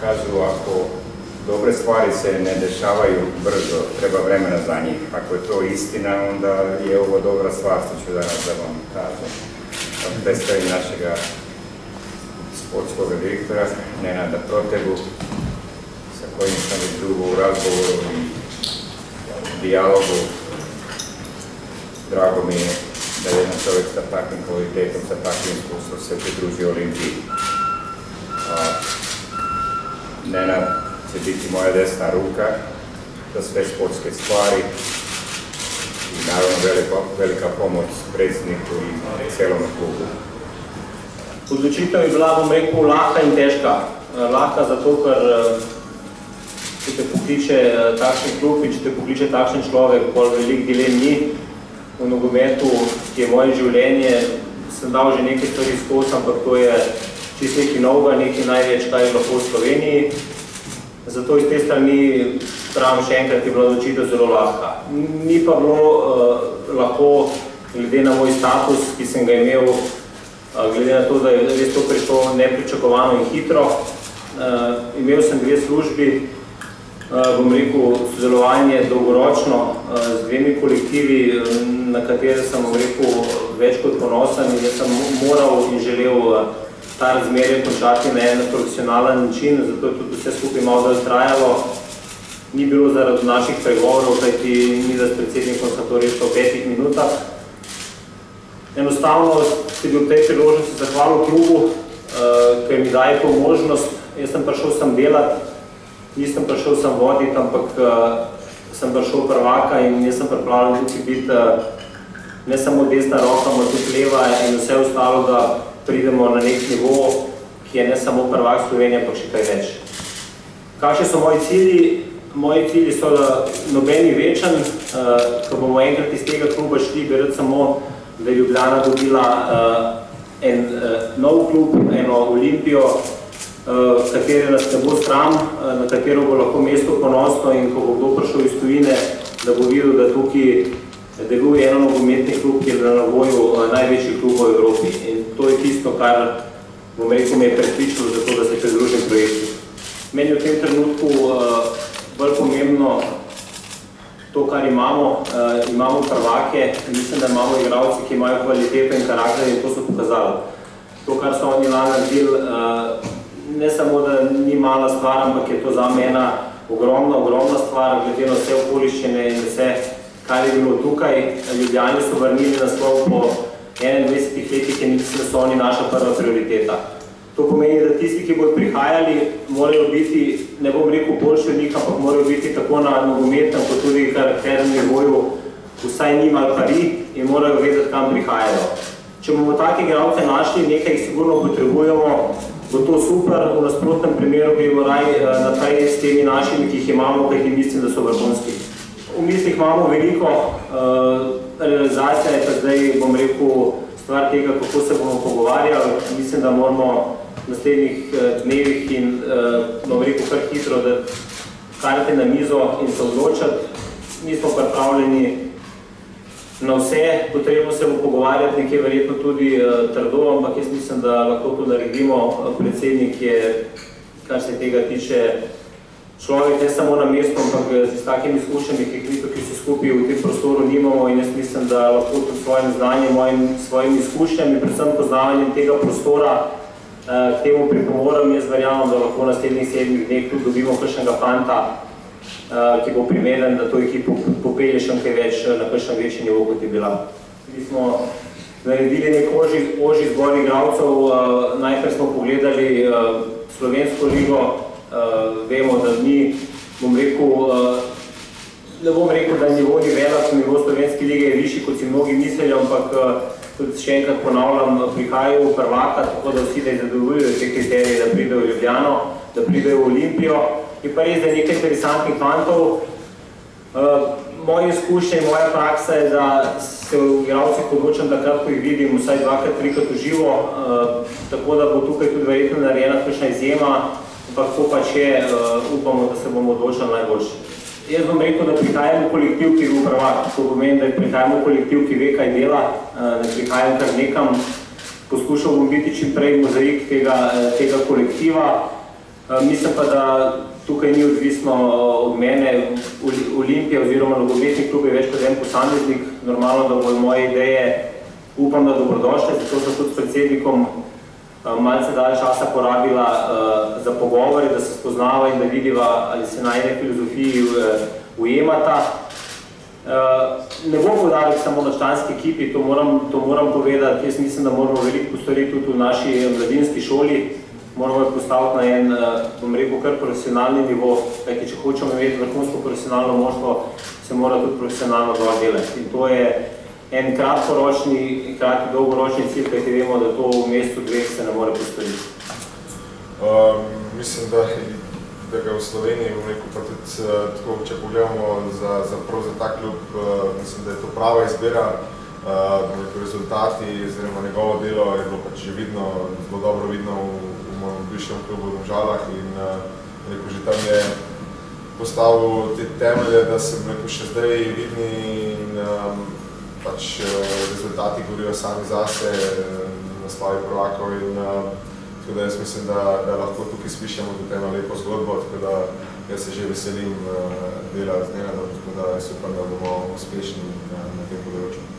kažu ako dobre stvari se ne dešavaju brzo, treba vremena za njih. Ako je to istina, onda je ovo dobra stvar što ću danas da vam kažem. Predstavim našega sportskog direktora Nenada Protebu, sa kojim sam već dugo u razgovoru i dijalogu. Drago mi je da jedan čovjek sa takvim kvalitetom, sa takvim iskustvom se pridruži Olimpiji. Nenad će biti moja desna ruka za sve sportske stvari i naravno velika pomoć predsjedniku i celom klubu. Odločitev je bila, bom rekel, lahka in težka. Lahka zato, ker če te pokliče takšen klub in če te pokliče takšen človek, pol velik dilem ni. V nogometu, ki je moje življenje, sem dal že nekaj stvari skozi, ampak to je čisto nekaj novega, nekaj največ, kaj je lahko v Sloveniji. Zato iz te strani, pravim še enkrat, je bila odločitev zelo lahka. Ni pa bilo lahko, glede na moj status, ki sem ga imel, glede na to, da je res to prišlo nepričakovano in hitro. Imel sem 2 službi, bom rekel, sodelovanje dolgoročno z 2 kolektivi, na katere sem, bom rekel, več kot ponosen in sem moral in želel ta razmerje končati na en profesionalen način, zato je tudi vse skupaj malo trajalo. Ni bilo zaradi naših pregovorov, kajti mi s predsednikom sem to rešil v 5 minutah. Enostavno se bi v tej priložnosti zahvalil klubu, ker mi daje to možnost. Jaz sem prišel sem delati, nisem prišel sem voditi, ampak sem prišel prvaka in jaz sem pripravljen tukaj biti ne samo desna roka, ampak tudi leva in vse ostalo, da pridemo na nek nivo, ki je ne samo prvak Slovenije, ampak še kaj več. Kakšni so moji cilji? Moji cilji so, da nobeni večen, ko bomo enkrat iz tega kluba šli, bi rad samo, da je Ljubljana dobila en nov klub, eno Olimpijo, katere nas ne bo sram, na katero bo lahko mesto ponosno in ko bo kdo prišel iz tujine, da bo videl, da tukaj deluje eno nogometni klub, ki je na navoju največji klub v Evropi. In to je tisto, kar, bom rekel, me je prepričalo za to, da se pridružim projektu. Meni v tem trenutku bolj pomembno to, kar imamo. Imamo prvake, mislim, da imamo igralci, ki imajo kvaliteto in karakter in to so pokazali. To, kar so oni lani naredili, ne samo, da ni mala stvar, ampak je to zame ena ogromna stvar, glede na vse okoliščine in vse, kar je bilo tukaj. Ljubljani so vrnili naslov po 21 letih in mislim, da so oni naša prva prioriteta. To pomeni, da tisti, ki bodo prihajali, morajo biti, ne bom rekel boljši od njih, ampak morajo biti tako na nogometnem, kot tudi karakternem nivoju, vsaj njim ali pari in morajo vedeti, kam prihajajo. Če bomo take igralce našli, nekaj jih sigurno potrebujemo, bo to super, v nasprotnem primeru bi morali naprej s temi našimi, ki jih imamo, kajti mislim, da so vrhunski. V mislih imamo veliko, realizacija je pa zdaj, bom rekel, stvar tega, kako se bomo pogovarjali. Mislim, da moramo v naslednjih dnevih in, bom rekel, kar hitro dati karte na mizo in se odločati. Mi smo pripravljeni na vse, potrebno se bo pogovarjati nekje verjetno tudi trdo, ampak jaz mislim, da lahko to naredimo. Predsednik je, kar se tega tiče, človek ne samo na mestu, ampak z takimi izkušnjami, ki se skupaj v tem prostoru nimamo in jaz mislim, da lahko tudi svojim znanjem, svojimi izkušnjami, predvsem poznavanjem tega prostora k temu pripomoram. Jaz verjamem, da lahko v naslednjih 7 dneh tudi dobimo kakšnega fanta, ki bo primeren, da to ekipo popelje še nekaj več na kakšen večji nivo, kot je bila. Mi smo naredili nek ožji zbor igralcev, najprej smo pogledali slovensko ligo. Vemo, da ni, ne bom rekel, da nivo ni velik, nivo slovenske lige je višji, kot si mnogi mislijo, ampak tudi še enkrat ponavljam, prihajajo v prvaka, tako da vsi da zadovoljujo te kriterije, da pridejo v Ljubljano, da pridejo v Olimpijo. Je pa res, da je nekaj interesantnih fantov. Moje izkušnje in moja praksa je, da se v igralcih odločam, da kratko jih vidim vsaj 2-3krat v živo, tako da bo tukaj tudi verjetno narejena kakšna izjema, ampak ko pač je, upamo, da se bomo odločili najboljši. Jaz bom rekel, da prihajamo v kolektiv, ki bo prvak. To pomeni, da prihajamo v kolektiv, ki ve, kaj dela, ne prihajam kar nekam. Poskušal bom biti čim prej mozaik tega kolektiva. Mislim pa, da tukaj ni odvisno od mene, Olimpija oziroma nogometni klub je več kot en posameznik, normalno, da bodo moje ideje, upam, da dobrodošle, zato sem tudi s predsednikom malce dalj časa porabila za pogovore, da se spoznava in da vidiva, ali se na ene filozofiji ujemata. Ne bom podaril samo na članski ekipi, to moram povedati, jaz mislim, da moramo veliko postoriti tudi v naši mladinski šoli, moramo jo postaviti na en, bom rekel, kar profesionalni nivo, kajti če hočemo imeti vrhunsko profesionalno moštvo, se mora tudi profesionalno dol delati. In to je en kratkoročni, kratki dolgoročni cilj, kajti vemo, da to v mesecu dveh se ne more postoriti. Mislim, da ga v Sloveniji, bom rekel, pa tudi tako, če pogledamo prav za ta klub, mislim, da je to prava izbira. Rezultati oziroma njegovo delo je bilo pač že vidno, zelo dobro vidno v bivšem klubu v Domžalah in rekel, že tam je postavil te temelje, da sem rekel še zdaj vidni in pač rezultati govorijo sami zase na slavi prvakov in tako da jaz mislim, da lahko tukaj spišemo tudi eno lepo zgodbo, tako da jaz se že veselim dela z Nenadom, tako da jaz upam, da bomo uspešni na tem področju.